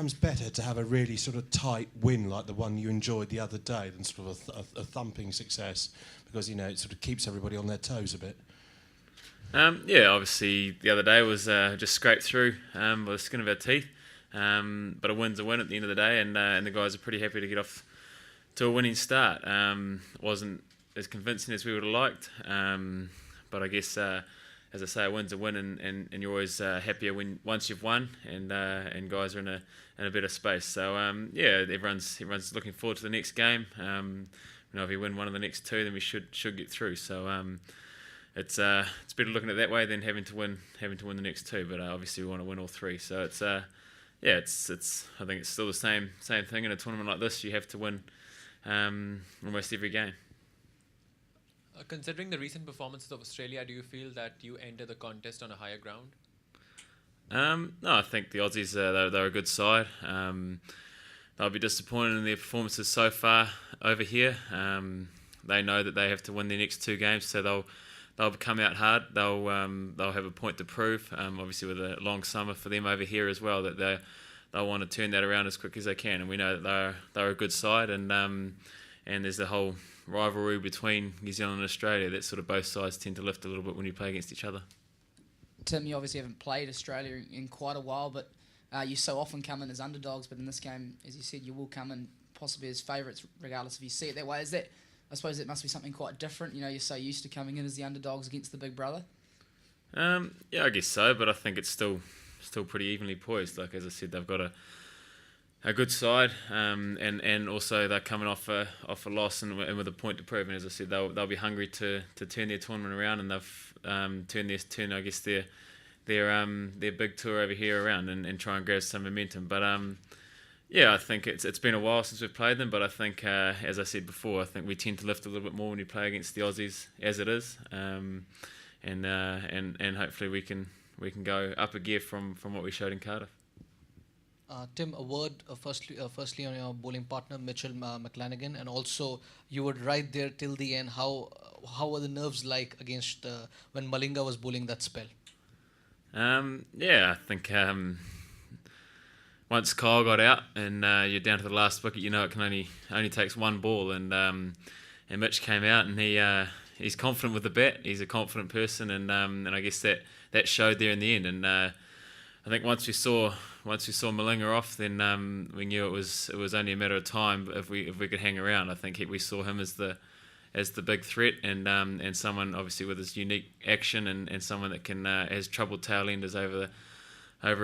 sometimes better to have a really sort of tight win like the one you enjoyed the other day than sort of a thumping success? Because, you know, it sort of keeps everybody on their toes a bit. Yeah, obviously the other day was just scraped through by the skin of our teeth. But a win's a win at the end of the day, and the guys are pretty happy to get off to a winning start. Wasn't as convincing as we would have liked, but I guess, as I say, a win's a win, and you're always happier once you've won, and guys are in a better space. So yeah, everyone's looking forward to the next game. If we win one of the next two, then we should get through. So it's better looking at it that way than having to win the next two. But obviously we want to win all three. So it's it's I think it's still the same thing in a tournament like this. You have to win almost every game. Considering the recent performances of Australia, do you feel that you enter the contest on a higher ground? No, I think the Aussies, they're a good side. They'll be disappointed in their performances so far over here. They know that they have to win their next two games, so they'll come out hard. They'll have a point to prove. Obviously, with a long summer for them over here as well, that they'll want to turn that around as quick as they can. And we know that they're a good side, and there's the whole rivalry between New Zealand and Australia that sort of both sides tend to lift a little bit when you play against each other. Tim, you obviously haven't played Australia in quite a while, but you so often come in as underdogs, but in this game, as you said, you will come in possibly as favourites, regardless if you see it that way. Is that, I suppose it must be something quite different, you know, you're so used to coming in as the underdogs against the big brother? Yeah, I guess so, but I think it's still pretty evenly poised. Like, as I said, they've got a good side, and also they're coming off a loss and with a point to prove. And as I said, they'll be hungry to turn their tournament around, and they've turned I guess their big tour over here around and try and grab some momentum. But yeah, I think it's been a while since we've played them, but I think as I said before, I think we tend to lift a little bit more when we play against the Aussies as it is, and hopefully we can go up a gear from what we showed in Cardiff. Tim, a word firstly on your bowling partner Mitchell McLanigan, and also you were right there till the end. How were the nerves like against when Malinga was bowling that spell? Yeah, I think once Kyle got out and you're down to the last wicket, you know it can only takes one ball, and Mitch came out and he's confident with the bat. He's a confident person, and I guess that showed there in the end. And I think once we saw Malinga off, then we knew it was only a matter of time if we could hang around. I think we saw him as the big threat, and someone obviously with his unique action, and someone that has troubled tail enders over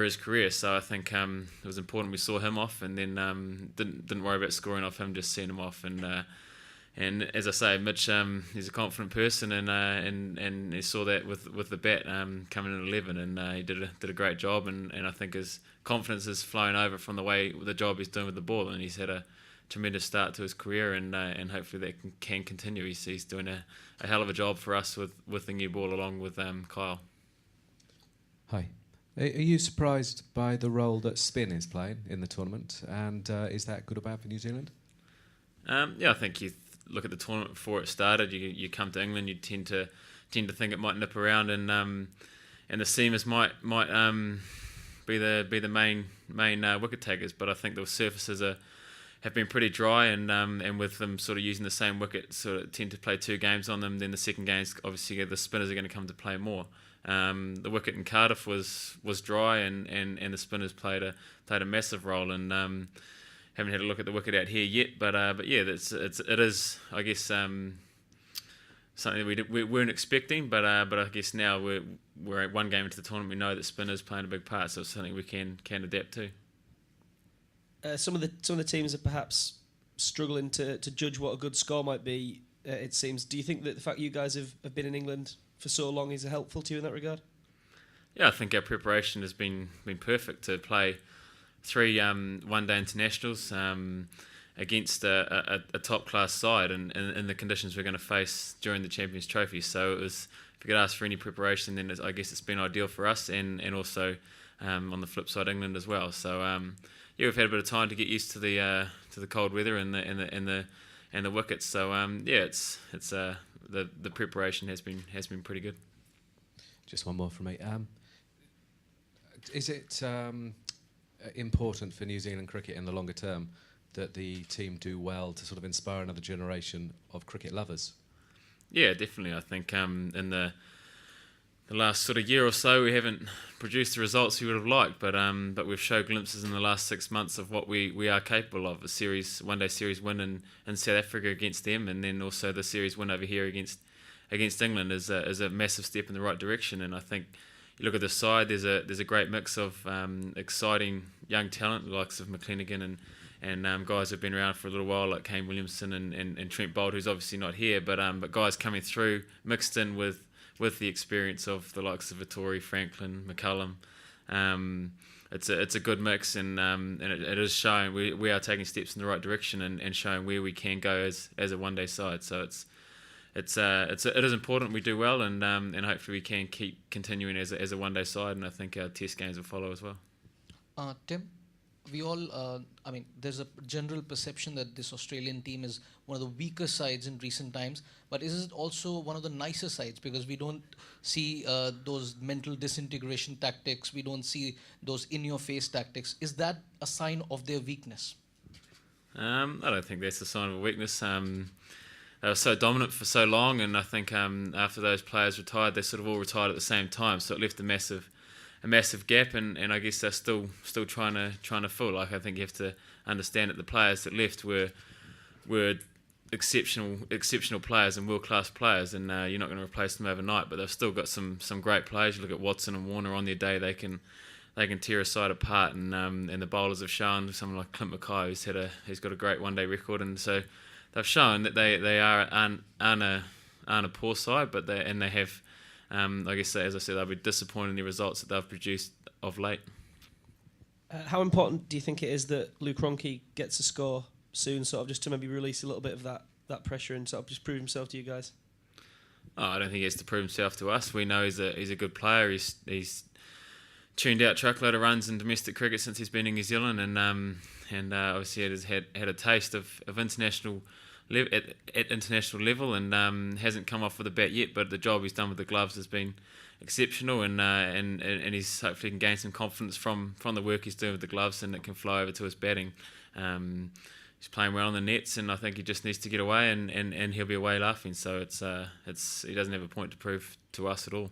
his career. So I think it was important we saw him off, and then didn't worry about scoring off him, just sent him off. And as I say, Mitch, he's a confident person, and he saw that with the bat coming in 11, and he did a great job, and I think his confidence has flown over from the job he's doing with the ball, and he's had a tremendous start to his career, and hopefully that can continue. He's doing a hell of a job for us with the new ball along with Kyle. Hi. Are you surprised by the role that spin is playing in the tournament, and is that good or bad for New Zealand? Yeah, I think you look at the tournament before it started. You come to England, you tend to think it might nip around, and the seamers might be the main wicket takers. But I think the surfaces have been pretty dry, and with them sort of using the same wicket, sort of tend to play two games on them. Then the second games, obviously, the spinners are going to come to play more. The wicket in Cardiff was dry, and the spinners played a massive role, and haven't had a look at the wicket out here yet, but yeah, it is I guess something we weren't expecting, but I guess now we're at one game into the tournament, we know that spinners playing a big part, so it's something we can adapt to. Some of the teams are perhaps struggling to judge what a good score might be. It seems. Do you think that the fact you guys have been in England for so long is helpful to you in that regard? Yeah, I think our preparation has been perfect to play 3 one-day internationals against a top-class side, and in the conditions we're going to face during the Champions Trophy. So it was, if you could ask for any preparation, then I guess it's been ideal for us, and also on the flip side, England as well. So yeah, we've had a bit of time to get used to the cold weather and the wickets. So yeah, it's the preparation has been pretty good. Just one more from me. Is it important for New Zealand cricket in the longer term that the team do well to sort of inspire another generation of cricket lovers? Yeah, definitely. I think in the last sort of year or so, we haven't produced the results we would have liked, but we've showed glimpses in the last 6 months of what we are capable of. A one-day series win in South Africa against them, and then also the series win over here against England is a massive step in the right direction. And I think you look at the side, there's a great mix of exciting young talent, the likes of McClenaghan and guys who've been around for a little while, like Kane Williamson and Trent Bolt, who's obviously not here, but guys coming through mixed in with the experience of the likes of Vittori, Franklin, McCullum. It's a good mix, and it is showing we are taking steps in the right direction and showing where we can go as a one-day side. So it is important we do well, and hopefully we can keep continuing as a one-day side, and I think our test games will follow as well. Tim, we all, there's a general perception that this Australian team is one of the weaker sides in recent times, but is it also one of the nicer sides? Because we don't see those mental disintegration tactics, we don't see those in-your-face tactics. Is that a sign of their weakness? I don't think that's a sign of a weakness. They were so dominant for so long, and I think after those players retired, they sort of all retired at the same time, so it left a massive gap, and I guess they're still trying to fill. Like, I think you have to understand that the players that left were exceptional players and world-class players, and you're not going to replace them overnight, but they've still got some great players. You look at Watson and Warner on their day, they can tear a side apart, and the bowlers have shown, someone like Clint Mackay who's got a great one-day record, and so they've shown that they aren't a poor side, but they have, I guess, as I said, they'll be disappointed in the results that they've produced of late. How important do you think it is that Luke Ronke gets a score soon, sort of just to maybe release a little bit of that pressure and sort of just prove himself to you guys? Oh, I don't think he has to prove himself to us. We know he's a good player. He's tuned out truckload of runs in domestic cricket since he's been in New Zealand, and obviously has had a taste of international at international level, and hasn't come off with a bat yet. But the job he's done with the gloves has been exceptional, and he's hopefully can gain some confidence from the work he's doing with the gloves, and it can flow over to his batting. He's playing well on the nets, and I think he just needs to get away, and he'll be away laughing. So he doesn't have a point to prove to us at all.